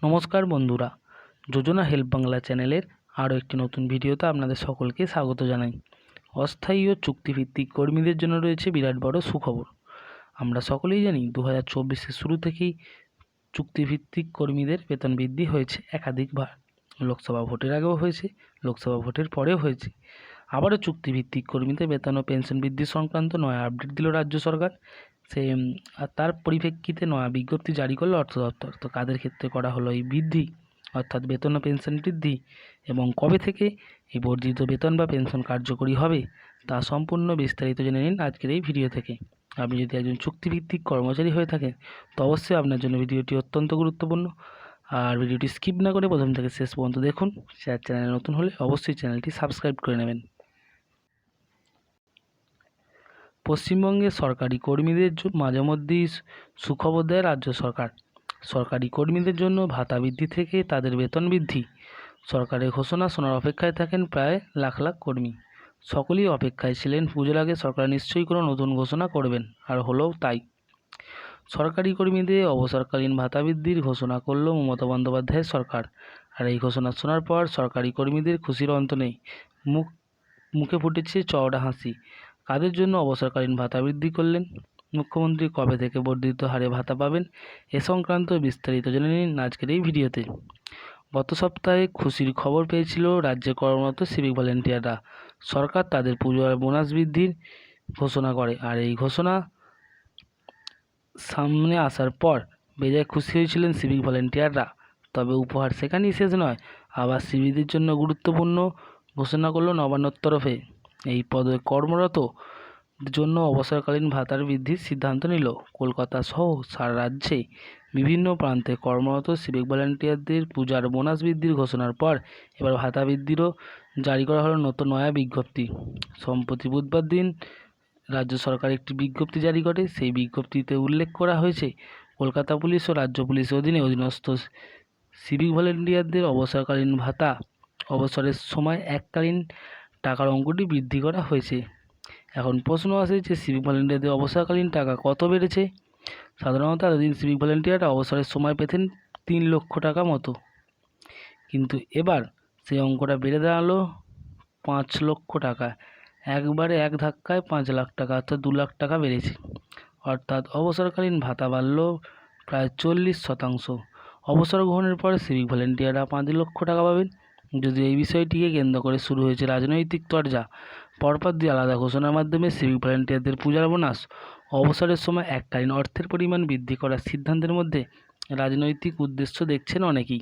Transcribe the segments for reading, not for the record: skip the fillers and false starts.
নমস্কার বন্ধুরা, যোজনা হেল্প বাংলা চ্যানেলের আরও একটি নতুন ভিডিওতে আপনাদের সকলকে স্বাগত জানাই। অস্থায়ী ও চুক্তিভিত্তিক কর্মীদের জন্য রয়েছে বিরাট বড় সুখবর। আমরা সকলেই জানি 2024-এর শুরু থেকেই চুক্তিভিত্তিক কর্মীদের বেতন বৃদ্ধি হয়েছে একাধিকবার। লোকসভা ভোটের আগেও হয়েছে, লোকসভা ভোটের পরেও হয়েছে। আবারও চুক্তিভিত্তিক কর্মীদের বেতন ও পেনশন বৃদ্ধি সংক্রান্ত নয়া আপডেট দিল রাজ্য সরকার। আর তার পরিপ্রেক্ষিতে নয়া বিজ্ঞপ্তি জারি করলো অর্থ দপ্তর। তো কাদের ক্ষেত্রে করা হলো এই বৃদ্ধি, অর্থাৎ বেতন ও পেনশন বৃদ্ধি, এবং কবে থেকে এই বর্ধিত বেতন বা পেনশন কার্যকরী হবে তা সম্পূর্ণ বিস্তারিত জেনে নিন আজকের এই ভিডিও থেকে। আপনি যদি একজন চুক্তিভিত্তিক কর্মচারী হয়ে থাকেন তো অবশ্যই আপনার জন্য ভিডিওটি অত্যন্ত গুরুত্বপূর্ণ। আর ভিডিওটি স্কিপ না করে প্রথম থেকে শেষ পর্যন্ত দেখুন। চ্যানেলে নতুন হলে অবশ্যই চ্যানেলটি সাবস্ক্রাইব করে নেবেন। পশ্চিমবঙ্গে সরকারি কর্মীদের মাঝে মধ্যেই সুখবর দেয় রাজ্য সরকার। সরকারি কর্মীদের জন্য ভাতা বৃদ্ধি থেকে তাদের বেতন বৃদ্ধি, সরকারের ঘোষণা শোনার অপেক্ষায় থাকেন প্রায় লাখ লাখ কর্মী। সকলেই অপেক্ষায় ছিলেন পুজোর আগে সরকার নিশ্চয়ই কোনো নতুন ঘোষণা করবেন, আর হলোও তাই। সরকারি কর্মীদের অবসরকালীন ভাতা বৃদ্ধির ঘোষণা করল মমতা বন্দ্যোপাধ্যায়ের সরকার। আর এই ঘোষণা শোনার পর সরকারি কর্মীদের খুশির অন্ত নেই, মুখে ফুটেছে চওড়া হাসি। কাদের জন্য অবসরকালীন ভাতা বৃদ্ধি করলেন মুখ্যমন্ত্রী, কবে থেকে বর্ধিত হারে ভাতা পাবেন, এ সংক্রান্ত বিস্তারিত জেনে নিন আজকের এই ভিডিওতে। গত সপ্তাহে খুশির খবর পেয়েছিল রাজ্যে কর্মরত সিভিক ভলেন্টিয়াররা। সরকার তাদের পুজোর বোনাস বৃদ্ধির ঘোষণা করে, আর এই ঘোষণা সামনে আসার পর বেজায় খুশি হয়েছিলেন সিভিক ভলেন্টিয়াররা। তবে উপহার সেখানেই শেষ নয়, আবার সিভিকদের জন্য গুরুত্বপূর্ণ ঘোষণা করল নবান্নর তরফে। এই পদে কর্মরত জন্য অবসরকালীন ভাতার বৃদ্ধির সিদ্ধান্ত নিল কলকাতা সহ সারা রাজ্যে বিভিন্ন প্রান্তে কর্মরত সিভিক ভলেন্টিয়ারদের পূজার বোনাস বৃদ্ধির ঘোষণার পর এবার ভাতা বৃদ্ধিরও জারি করা হলো নতুন নয়া বিজ্ঞপ্তি। সম্প্রতি বুধবার দিন রাজ্য সরকার একটি বিজ্ঞপ্তি জারি করে। সেই বিজ্ঞপ্তিতে উল্লেখ করা হয়েছে কলকাতা পুলিশ ও রাজ্য পুলিশের অধীনস্থ সিভিক ভলেন্টিয়ারদের অবসরকালীন ভাতা অবসরের সময় এককালীন টাকার অঙ্কটি বৃদ্ধি করা হয়েছে। এখন প্রশ্ন আসে যে সিভিক ভলেন্টিয়ারদের অবসরকালীন টাকা কত বেড়েছে। সাধারণত এতদিন সিভিক ভলেন্টিয়াররা অবসরের সময় পেতেন 3 লক্ষ টাকা মতো, কিন্তু এবার সেই অঙ্কটা বেড়ে দাঁড়ালো 5 লক্ষ টাকা। একবারে এক ধাক্কায় 5 লাখ টাকা, অর্থাৎ 2 লাখ টাকা বেড়েছে। অর্থাৎ অবসরকালীন ভাতা বাড়ল প্রায় 40%। অবসর গ্রহণের পর সিভিক ভলেন্টিয়াররা 5 লক্ষ টাকা পাবেন। যদিও এই বিষয়টিকে কেন্দ্র করে শুরু হয়েছে রাজনৈতিক চর্চা। পরপর দিয়ে আলাদা ঘোষণার মাধ্যমে সিভিক ভলেন্টিয়ারদের পূজার বোনাস অবসরের সময় এককালীন অর্থের পরিমাণ বৃদ্ধি করার সিদ্ধান্তের মধ্যে রাজনৈতিক উদ্দেশ্য দেখছেন অনেকেই।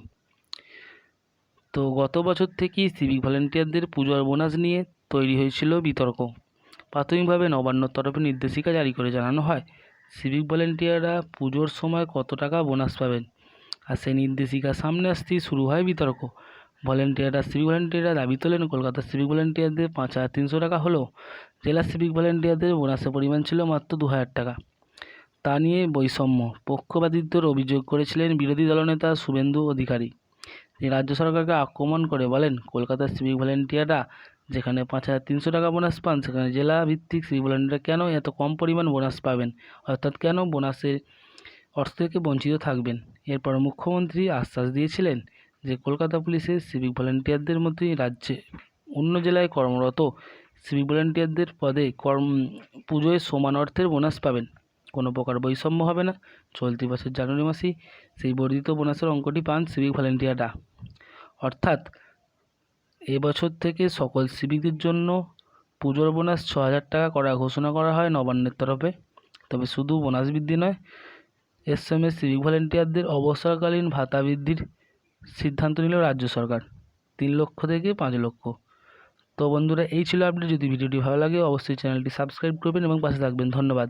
তো গত বছর থেকেই সিভিক ভলেন্টিয়ারদের পূজার বোনাস নিয়ে তৈরি হয়েছিল বিতর্ক। প্রাথমিকভাবে নবান্নর তরফে নির্দেশিকা জারি করে জানানো হয় সিভিক ভলেন্টিয়াররা পুজোর সময় কত টাকা বোনাস পাবেন, আর সেই নির্দেশিকা সামনে আসতেই শুরু হয় বিতর্ক। সিভিক ভলেন্টিয়াররা দাবি তোলেন কলকাতার সিভিক ভলেন্টিয়ারদের 5,300 টাকা হলেও জেলা সিভিক ভলেন্টিয়ারদের বোনাসের পরিমাণ ছিল মাত্র 2,000 টাকা। তা নিয়ে বৈষম্য পক্ষপাতিত্বের অভিযোগ করেছিলেন বিরোধী দলনেতা শুভেন্দু অধিকারী। তিনি রাজ্য সরকারকে আক্রমণ করে বলেন, কলকাতার সিভিক ভলেন্টিয়াররা যেখানে 5,300 টাকা বোনাস পান, সেখানে জেলা ভিত্তিক সিভিক ভলেন্টিয়াররা কেন এত কম পরিমাণ বোনাস পাবেন, অর্থাৎ কেন বোনাসের অর্থ থেকে বঞ্চিত থাকবেন। এরপর মুখ্যমন্ত্রী আশ্বাস দিয়েছিলেন যে কলকাতা পুলিশের সিভিক ভলেন্টিয়ারদের মতোই রাজ্যে অন্য জেলায় কর্মরত সিভিক ভলেন্টিয়ারদের পদে পুজোয় সমান অর্থের বোনাস পাবেন, কোনো প্রকার বৈষম্য হবে না। চলতি বছর জানুয়ারি মাসেই সেই বর্ধিত বোনাসের অঙ্কটি পান সিভিক ভলেন্টিয়াররা। অর্থাৎ এবছর থেকে সকল সিভিকদের জন্য পুজোর বোনাস 6,000 টাকা করা ঘোষণা করা হয় নবান্নের তরফে। তবে শুধু বোনাস বৃদ্ধি নয়, এর সঙ্গে সিভিক ভলেন্টিয়ারদের অবসরকালীন ভাতা বৃদ্ধির সিদ্ধান্ত নিল রাজ্য সরকার 3 লক্ষ থেকে 5 লক্ষ। তো বন্ধুরা, এই ছিল আপডেট। যদি ভিডিওটি ভালো লাগে অবশ্যই চ্যানেলটি সাবস্ক্রাইব করবেন এবং পাশে থাকবেন। ধন্যবাদ।